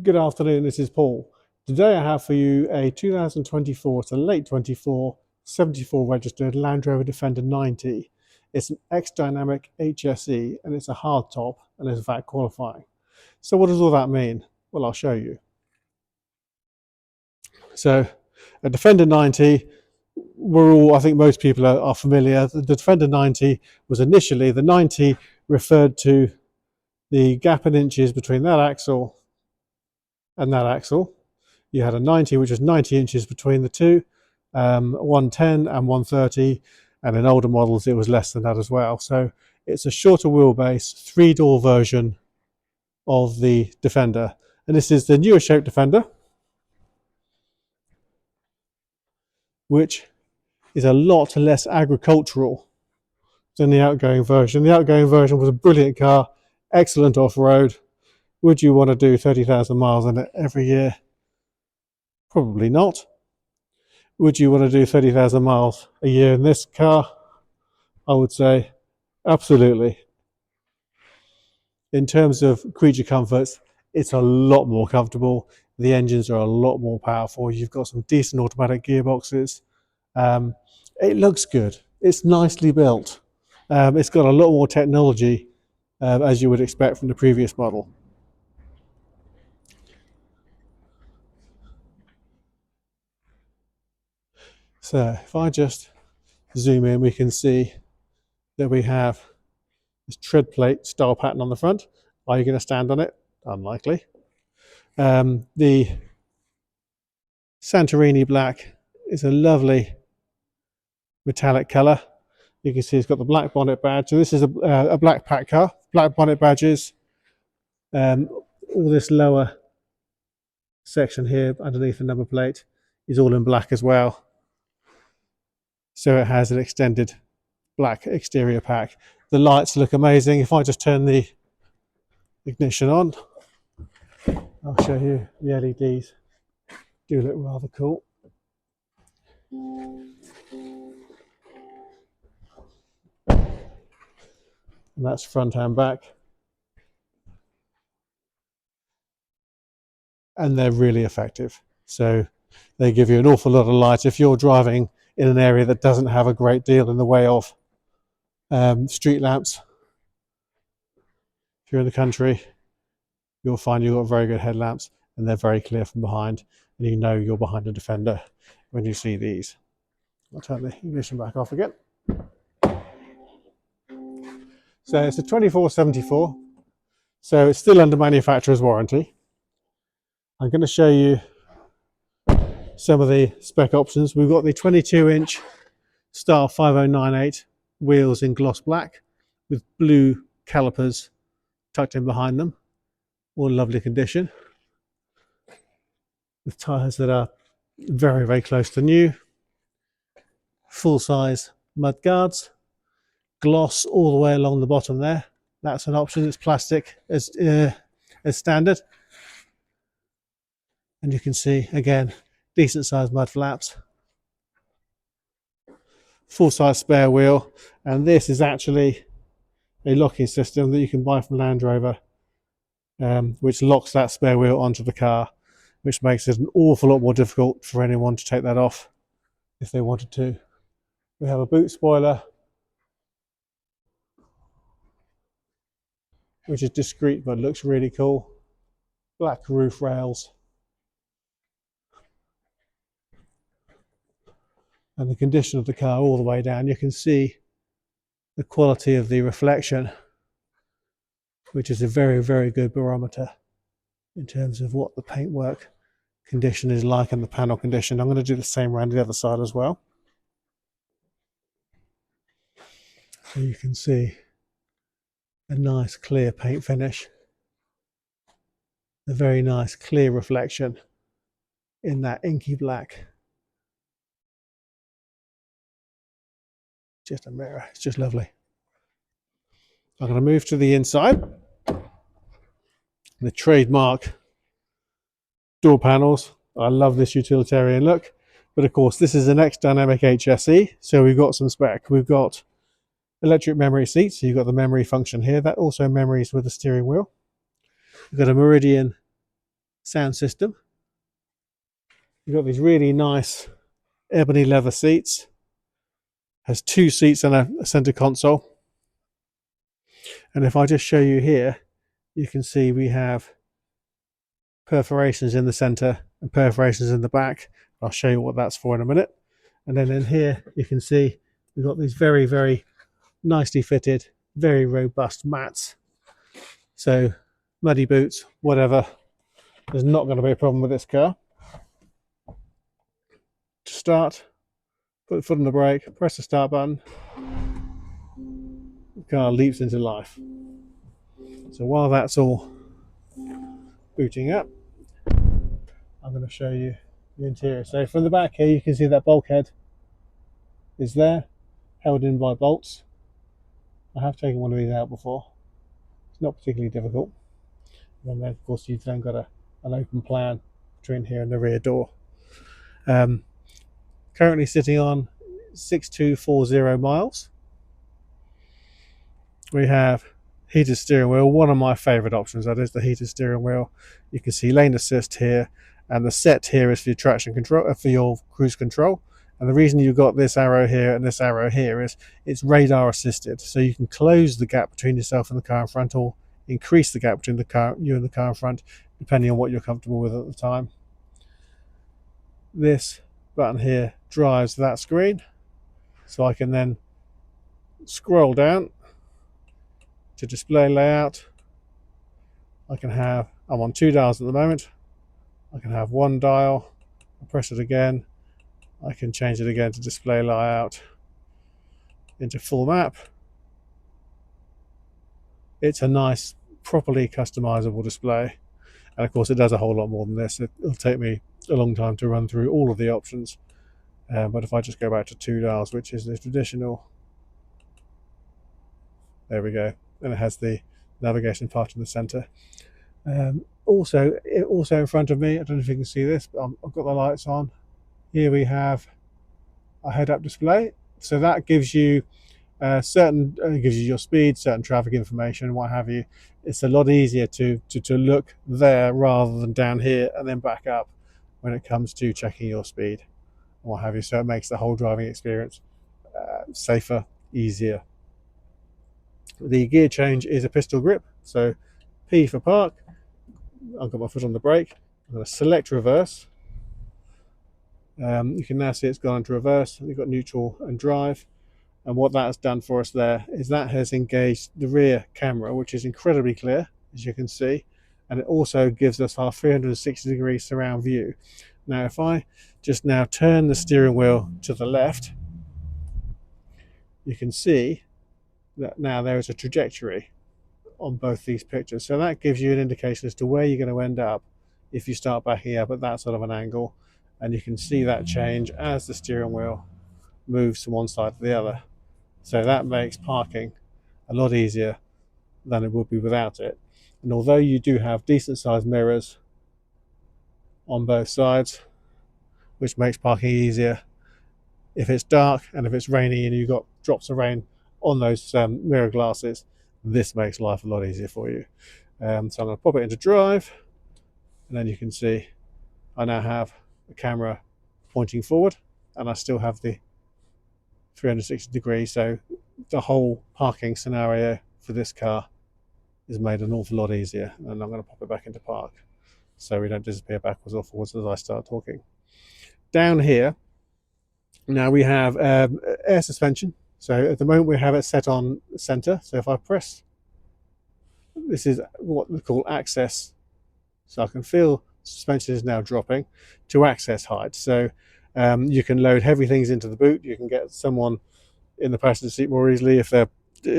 Good afternoon, this is Paul. Today I have for you a 2024 to late 24 74 registered Land Rover Defender 90. It's an X Dynamic HSE and it's a hard top and it's VAT qualifying. So what does all that mean? Well, I'll show you. So a Defender 90, I think most people are familiar. The Defender 90 was initially, the 90 referred to the gap in inches between that axle and that axle. You had a 90, which was 90 inches between the two, 110 and 130, and in older models it was less than that as well. So it's a shorter wheelbase, 3-door version of the Defender. And this is the newer Shape Defender, which is a lot less agricultural than the outgoing version. The outgoing version was a brilliant car, excellent off-road. Would you want to do 30,000 miles in it every year? Probably not. Would you want to do 30,000 miles a year in this car? I would say absolutely. In terms of creature comforts, it's a lot more comfortable. The engines are a lot more powerful. You've got some decent automatic gearboxes. It looks good. It's nicely built. It's got a lot more technology, as you would expect from the previous model. So if I just zoom in, we can see that we have this tread plate style pattern on the front. Are you going to stand on it? Unlikely. The Santorini black is a lovely metallic colour. You can see it's got the black bonnet badge. So this is a black pack car, black bonnet badges. All this lower section here underneath the number plate is all in black as well. So it has an extended black exterior pack. The lights look amazing. If I just turn the ignition on, I'll show you the LEDs. Do look rather cool. And that's front and back. And they're really effective. So they give you an awful lot of light. If you're driving in an area that doesn't have a great deal in the way of street lamps, if you're in the country, you'll find you've got very good headlamps and they're very clear from behind, and you know you're behind a Defender when you see these. I'll turn the ignition back off again. So it's a 2474, so it's still under manufacturer's warranty. I'm going to show you some of the spec options. We've got the 22-inch Star 5098 wheels in gloss black with blue calipers tucked in behind them, all in lovely condition, with tyres that are very, very close to new, full-size mud guards, gloss all the way along the bottom there. That's an option. It's plastic as standard, and you can see again decent sized mud flaps, full size spare wheel, and this is actually a locking system that you can buy from Land Rover, which locks that spare wheel onto the car, which makes it an awful lot more difficult for anyone to take that off if they wanted to. We have a boot spoiler, which is discreet but looks really cool. Black roof rails. And the condition of the car all the way down, you can see the quality of the reflection, which is a very, very good barometer in terms of what the paintwork condition is like and the panel condition. I'm going to do the same around the other side as well. So you can see a nice clear paint finish, a very nice clear reflection in that inky black. Just a mirror, it's just lovely. I'm going to move to the inside. The trademark door panels. I love this utilitarian look, but of course this is an X Dynamic HSE, so we've got some spec. We've got electric memory seats, so you've got the memory function here. That also memories with the steering wheel. We've got a Meridian sound system. You've got these really nice ebony leather seats. Has 2 seats and a center console. And if I just show you here, you can see we have perforations in the center and perforations in the back. I'll show you what that's for in a minute. And then in here, you can see we've got these very, very nicely fitted, very robust mats. So muddy boots, whatever, there's not going to be a problem with this car. To start, put the foot on the brake, press the start button, the car leaps into life. So while that's all booting up, I'm going to show you the interior. So from the back here, you can see that bulkhead is there, held in by bolts. I have taken one of these out before. It's not particularly difficult. And then of course you've then got an open plan between here and the rear door. Currently sitting on 6240 miles. We have heated steering wheel, one of my favourite options, that is the heated steering wheel. You can see lane assist here, and the set here is for your traction control, for your cruise control. And the reason you've got this arrow here and this arrow here is it's radar assisted, so you can close the gap between yourself and the car in front, or increase the gap between you and the car in front, depending on what you're comfortable with at the time. This button here drives that screen, so I can then scroll down to display layout. I'm on 2 dials at the moment. I can have 1 dial. I press it again. I can change it again to display layout into full map. It's a nice, properly customizable display. And of course it does a whole lot more than this. It'll take me a long time to run through all of the options. But if I just go back to 2 dials, which is the traditional, there we go. And it has the navigation part in the center. Also in front of me, I don't know if you can see this, but I've got the lights on. Here we have a head-up display. So that gives you gives you your speed, certain traffic information, what have you. It's a lot easier to look there rather than down here and then back up when it comes to checking your speed and what have you. So it makes the whole driving experience safer, easier. The gear change is a pistol grip. So P for park. I've got my foot on the brake. I'm going to select reverse. You can now see it's gone into reverse. We've got neutral and drive. And what that has done for us there is that has engaged the rear camera, which is incredibly clear, as you can see. And it also gives us our 360-degree surround view. Now, if I just now turn the steering wheel to the left, you can see that now there is a trajectory on both these pictures. So that gives you an indication as to where you're going to end up if you start backing up at that sort of an angle. And you can see that change as the steering wheel moves from one side to the other. So that makes parking a lot easier than it would be without it. And although you do have decent sized mirrors on both sides, which makes parking easier, if it's dark and if it's rainy and you've got drops of rain on those mirror glasses, this makes life a lot easier for you. So I'm going to pop it into drive, and then you can see I now have the camera pointing forward, and I still have the 360 degrees. So the whole parking scenario for this car is made an awful lot easier. And I'm going to pop it back into park so we don't disappear backwards or forwards as I start talking. Down here, now we have air suspension. So at the moment we have it set on center. So if I press, this is what we call access. So I can feel suspension is now dropping to access height. So you can load heavy things into the boot. You can get someone in the passenger seat more easily if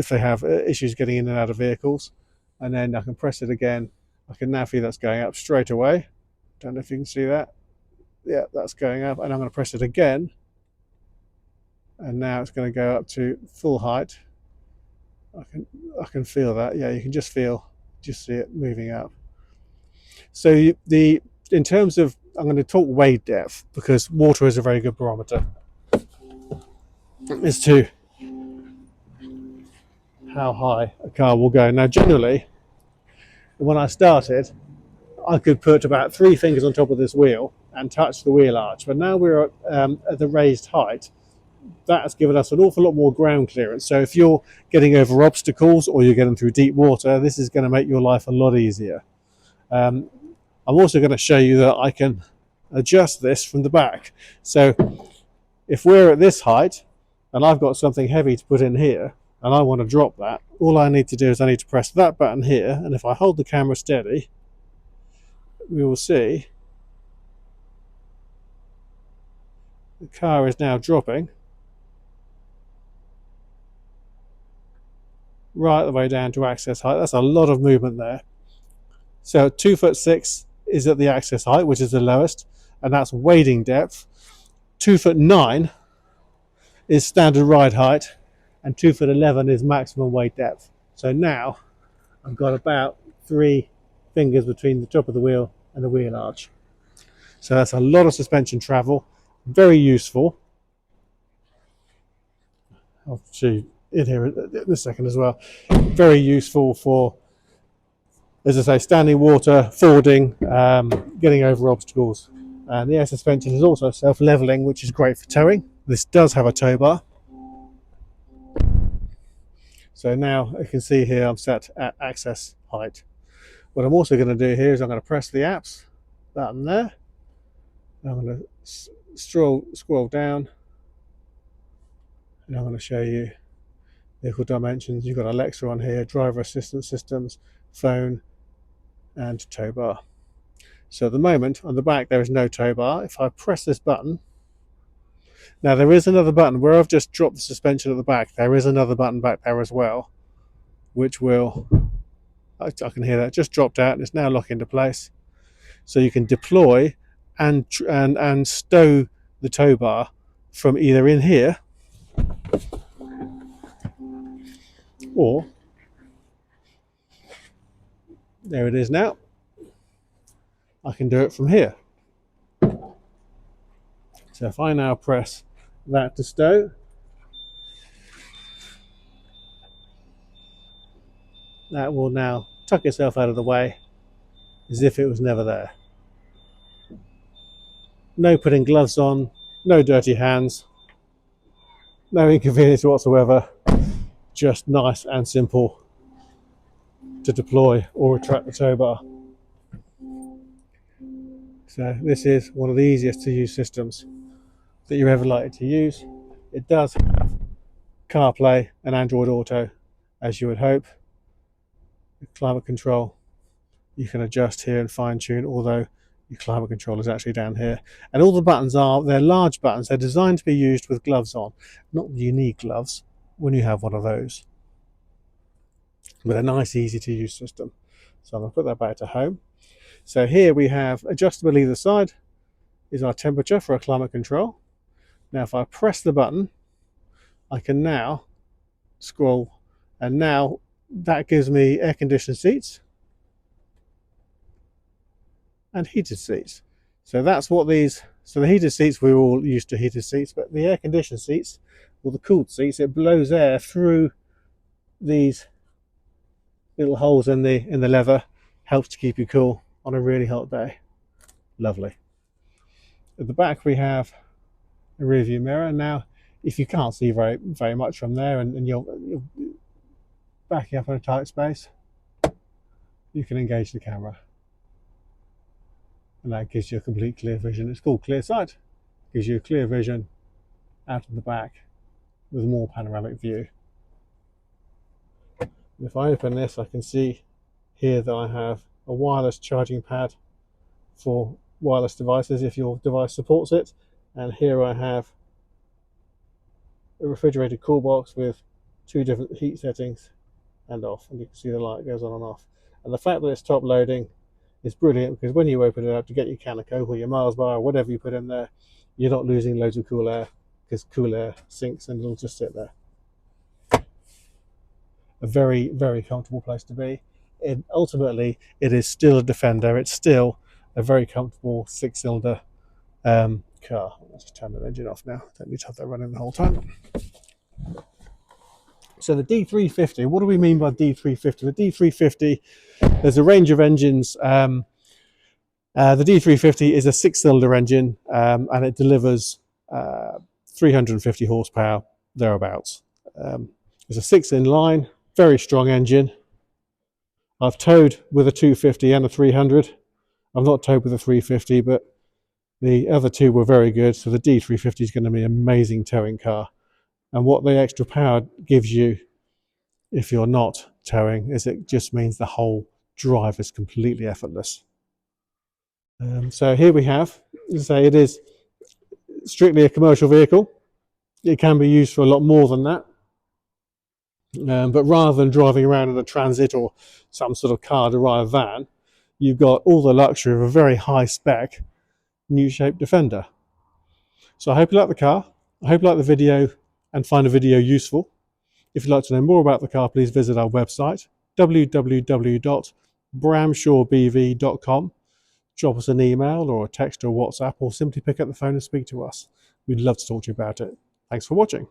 they have issues getting in and out of vehicles. And then I can press it again. I can now feel that's going up straight away. Don't know if you can see that. Yeah, that's going up. And I'm going to press it again. And now it's going to go up to full height. I can feel that. Yeah, you can just see it moving up. So in terms of, I'm going to talk wade depth because water is a very good barometer as to how high a car will go. Now, generally, when I started, I could put about 3 fingers on top of this wheel and touch the wheel arch. But now we're at the raised height, that has given us an awful lot more ground clearance. So if you're getting over obstacles or you're getting through deep water, this is going to make your life a lot easier. I'm also going to show you that I can adjust this from the back. So if we're at this height and I've got something heavy to put in here and I want to drop that, all I need to do is I need to press that button here, and if I hold the camera steady, we will see the car is now dropping right the way down to access height. That's a lot of movement there. So 2'6" is at the access height, which is the lowest, and that's wading depth. 2'9" is standard ride height, and 2'11" is maximum wade depth. So now I've got about 3 fingers between the top of the wheel and the wheel arch. So that's a lot of suspension travel, very useful. I'll show you in here in a second as well. Very useful for, as I say, standing water, fording, getting over obstacles. And the air suspension is also self-leveling, which is great for towing. This does have a tow bar. So now you can see here I'm set at access height. What I'm also going to do here is I'm going to press the apps button there. I'm going to scroll down, and I'm going to show you vehicle dimensions. You've got Alexa on here, driver assistance systems, phone, and tow bar. So at the moment on the back there is no tow bar. If I press this button, now there is another button where I've just dropped the suspension at the back. There is another button back there as well, which will, I can hear that just dropped out and it's now locked into place. So you can deploy and stow the tow bar from either in here or there it is now. I can do it from here. So if I now press that to stow, that will now tuck itself out of the way as if it was never there. No putting gloves on, no dirty hands, no inconvenience whatsoever, just nice and simple to deploy or retract the tow bar. So this is one of the easiest to use systems that you're ever likely to use. It does have CarPlay and Android Auto, as you would hope. The climate control you can adjust here and fine tune, although your climate control is actually down here. And all the buttons they're large buttons. They're designed to be used with gloves on, not you need gloves when you have one of those. But a nice, easy to use system. So I'm going to put that back to home. So here we have adjustable either side is our temperature for our climate control. Now if I press the button, I can now scroll, and now that gives me air conditioned seats and heated seats. So that's what these, so the heated seats, we're all used to heated seats, but the air conditioned seats, or the cooled seats, it blows air through these little holes in the leather, helps to keep you cool on a really hot day. Lovely. At the back we have a rear view mirror. Now if you can't see very much from there and you're backing up in a tight space, you can engage the camera and that gives you a complete clear vision. It's called clear sight. Gives you a clear vision out of the back with more panoramic view. And if I open this, I can see here that I have a wireless charging pad for wireless devices if your device supports it, and here I have a refrigerated cool box with 2 different heat settings and off, and you can see the light goes on and off. And the fact that it's top loading is brilliant, because when you open it up to get your can of Coke or your Mars bar or whatever you put in there, you're not losing loads of cool air, because cool air sinks and it'll just sit there. A very, very comfortable place to be. Ultimately, it is still a Defender. It's still a very comfortable 6-cylinder car. Let's just turn the engine off now. Don't need to have that running the whole time. So the D350, what do we mean by D350? The D350, there's a range of engines The D350 is a 6-cylinder engine, and it delivers 350 horsepower, thereabouts. It's a 6-in-line, very strong engine. I've towed with a 250 and a 300. I've not towed with a 350, but the other two were very good, so the D350 is going to be an amazing towing car. And what the extra power gives you if you're not towing is it just means the whole drive is completely effortless. So here we have, as I say, it is strictly a commercial vehicle. It can be used for a lot more than that. But rather than driving around in a Transit or some sort of car-derived van, you've got all the luxury of a very high-spec new Shape Defender. So I hope you like the car. I hope you like the video and find the video useful. If you'd like to know more about the car, please visit our website, www.bramshawebv.com. Drop us an email or a text or WhatsApp, or simply pick up the phone and speak to us. We'd love to talk to you about it. Thanks for watching.